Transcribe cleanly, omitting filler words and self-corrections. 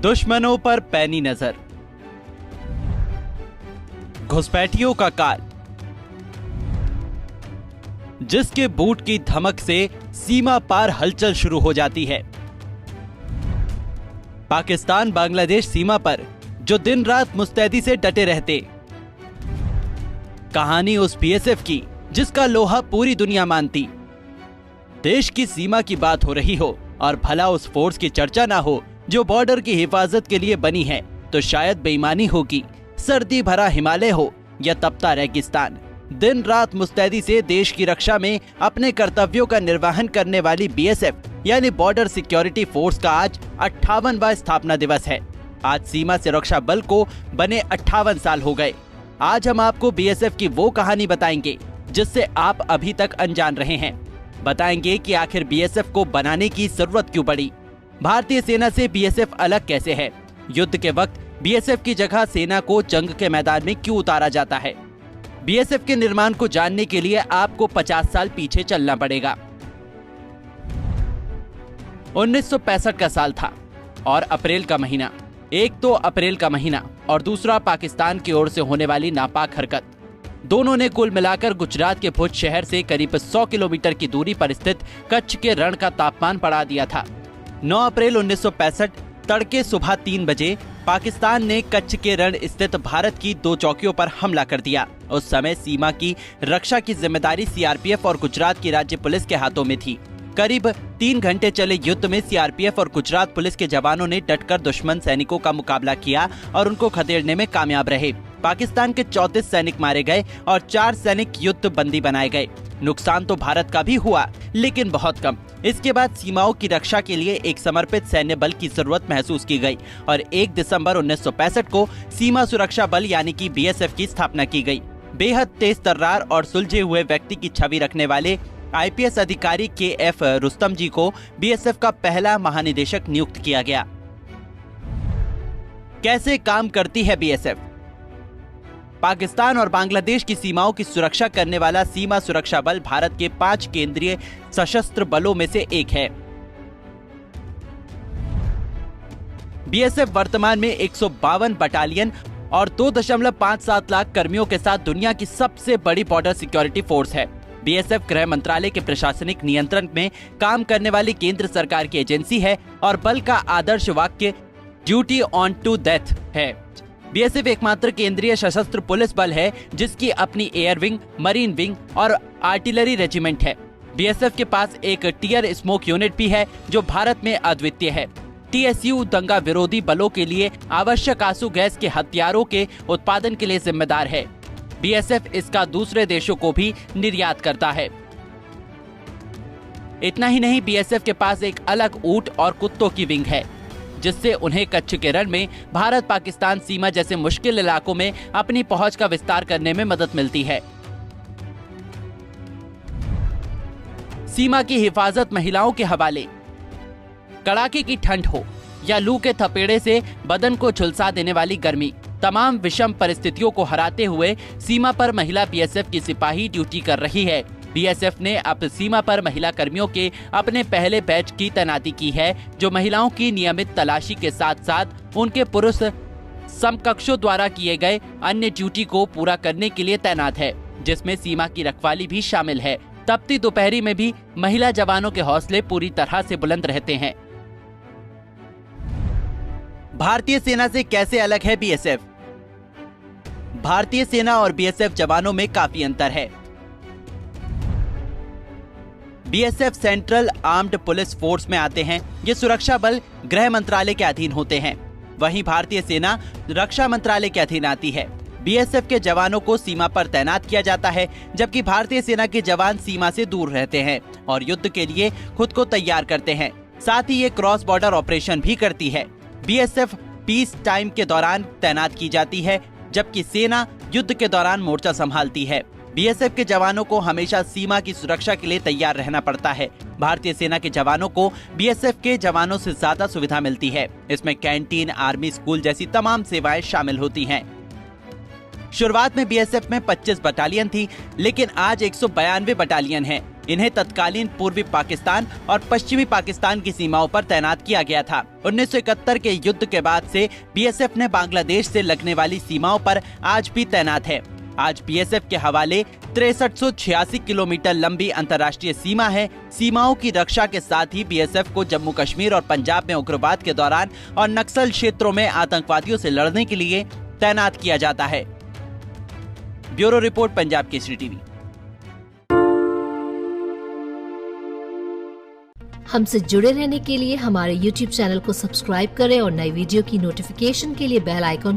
दुश्मनों पर पैनी नजर, घुसपैठियों का काल, जिसके बूट की धमक से सीमा पार हलचल शुरू हो जाती है। पाकिस्तान बांग्लादेश सीमा पर जो दिन रात मुस्तैदी से डटे रहते। कहानी उस बीएसएफ की जिसका लोहा पूरी दुनिया मानती। देश की सीमा की बात हो रही हो और भला उस फोर्स की चर्चा ना हो जो बॉर्डर की हिफाजत के लिए बनी है, तो शायद बेईमानी होगी। सर्दी भरा हिमालय हो या तपता रेगिस्तान, दिन रात मुस्तैदी से देश की रक्षा में अपने कर्तव्यों का निर्वहन करने वाली बीएसएफ यानी बॉर्डर सिक्योरिटी फोर्स का आज 58वां स्थापना दिवस है। आज सीमा सुरक्षा बल को बने 58 साल हो गए। आज हम आपको बीएसएफ की वो कहानी बताएंगे जिससे आप अभी तक अनजान रहे हैं। बताएंगे कि आखिर बीएसएफ को बनाने की जरूरत क्यों पड़ी, भारतीय सेना से बीएसएफ अलग कैसे है, युद्ध के वक्त बीएसएफ की जगह सेना को जंग के मैदान में क्यों उतारा जाता है। बीएसएफ के निर्माण को जानने के लिए आपको 50 साल पीछे चलना पड़ेगा। 1965 का साल था और अप्रैल का महीना। एक तो अप्रैल का महीना और दूसरा पाकिस्तान की ओर से होने वाली नापाक हरकत। दोनों ने कुल मिलाकर गुजरात के भुज शहर से करीब 100 किलोमीटर की दूरी पर स्थित कच्छ के रण का तापमान बढ़ा दिया था। 9 अप्रैल 1965 तड़के सुबह 3 बजे पाकिस्तान ने कच्छ के रण स्थित भारत की 2 चौकियों पर हमला कर दिया। उस समय सीमा की रक्षा की जिम्मेदारी सीआरपीएफ और गुजरात की राज्य पुलिस के हाथों में थी। करीब 3 घंटे चले युद्ध में सीआरपीएफ और गुजरात पुलिस के जवानों ने डटकर दुश्मन सैनिकों का मुकाबला किया और उनको खदेड़ने में कामयाब रहे। पाकिस्तान के 34 सैनिक मारे गए और 4 सैनिक युद्ध बंदी बनाए गए। नुकसान तो भारत का भी हुआ, लेकिन बहुत कम। इसके बाद सीमाओं की रक्षा के लिए एक समर्पित सैन्य बल की जरूरत महसूस की गई और 1 दिसंबर 1965 को सीमा सुरक्षा बल यानी कि बीएसएफ की स्थापना की गई। बेहद तेज तर्रार और सुलझे हुए व्यक्ति की छवि रखने वाले आईपीएस अधिकारी के.एफ. रुस्तम जी को बीएसएफ का पहला महानिदेशक नियुक्त किया गया। कैसे काम करती है बीएसएफ? पाकिस्तान और बांग्लादेश की सीमाओं की सुरक्षा करने वाला सीमा सुरक्षा बल भारत के 5 केंद्रीय सशस्त्र बलों में से एक है। बीएसएफ वर्तमान में 152 बटालियन और 2.57 लाख कर्मियों के साथ दुनिया की सबसे बड़ी बॉर्डर सिक्योरिटी फोर्स है। बीएसएफ गृह मंत्रालय के प्रशासनिक नियंत्रण में काम करने वाली केंद्र सरकार की एजेंसी है और बल का आदर्श वाक्य ड्यूटी ऑन टू डेथ है। बीएसएफ एकमात्र केंद्रीय सशस्त्र पुलिस बल है जिसकी अपनी एयर विंग, मरीन विंग और आर्टिलरी रेजिमेंट है। बीएसएफ के पास एक टियर स्मोक यूनिट भी है जो भारत में अद्वितीय है। टीएसयू दंगा विरोधी बलों के लिए आवश्यक आंसू गैस के हथियारों के उत्पादन के लिए जिम्मेदार है। बीएसएफ इसका दूसरे देशों को भी निर्यात करता है। इतना ही नहीं, बीएसएफ के पास एक अलग ऊंट और कुत्तों की विंग है जिससे उन्हें कच्छ के रण में भारत पाकिस्तान सीमा जैसे मुश्किल इलाकों में अपनी पहुंच का विस्तार करने में मदद मिलती है। सीमा की हिफाजत महिलाओं के हवाले। कड़ाके की ठंड हो या लू के थपेड़े से बदन को झुलसा देने वाली गर्मी, तमाम विषम परिस्थितियों को हराते हुए सीमा पर महिला बीएसएफ की सिपाही ड्यूटी कर रही है। बीएसएफ ने अब सीमा पर महिला कर्मियों के अपने पहले बैच की तैनाती की है जो महिलाओं की नियमित तलाशी के साथ साथ उनके पुरुष समकक्षों द्वारा किए गए अन्य ड्यूटी को पूरा करने के लिए तैनात है, जिसमें सीमा की रखवाली भी शामिल है। तपती दोपहरी में भी महिला जवानों के हौसले पूरी तरह से बुलंद रहते हैं। भारतीय सेना से कैसे अलग है बीएसएफ? भारतीय सेना और बीएसएफ जवानों में काफी अंतर है। BSF central armed police force में आते हैं। ये सुरक्षा बल गृह मंत्रालय के अधीन होते हैं। वहीं भारतीय सेना रक्षा मंत्रालय के अधीन आती है। बीएसएफ के जवानों को सीमा पर तैनात किया जाता है, जबकि भारतीय सेना के जवान सीमा से दूर रहते हैं और युद्ध के लिए खुद को तैयार करते हैं। साथ ही ये क्रॉस बॉर्डर ऑपरेशन भी करती है। बीएसएफ पीस टाइम के दौरान तैनात की जाती है, जबकि सेना युद्ध के दौरान मोर्चा संभालती है। बीएसएफ के जवानों को हमेशा सीमा की सुरक्षा के लिए तैयार रहना पड़ता है। भारतीय सेना के जवानों को बीएसएफ के जवानों से ज्यादा सुविधा मिलती है। इसमें कैंटीन, आर्मी स्कूल जैसी तमाम सेवाएं शामिल होती हैं। शुरुआत में बीएसएफ में 25 बटालियन थी, लेकिन आज 192 बटालियन है। इन्हें तत्कालीन पूर्वी पाकिस्तान और पश्चिमी पाकिस्तान की सीमाओं पर तैनात किया गया था। 1971 के युद्ध के बाद से बीएसएफ ने बांग्लादेश से लगने वाली सीमाओं पर आज भी तैनात है। आज बीएसएफ के हवाले 6386 किलोमीटर लंबी अंतर्राष्ट्रीय सीमा है। सीमाओं की रक्षा के साथ ही बीएसएफ को जम्मू कश्मीर और पंजाब में उग्रवाद के दौरान और नक्सल क्षेत्रों में आतंकवादियों से लड़ने के लिए तैनात किया जाता है। Bureau report, Punjab Kesari TV. हमसे जुड़े रहने के लिए हमारे YouTube चैनल को सब्सक्राइब करें और नई वीडियो की नोटिफिकेशन के लिए बेल आइकॉन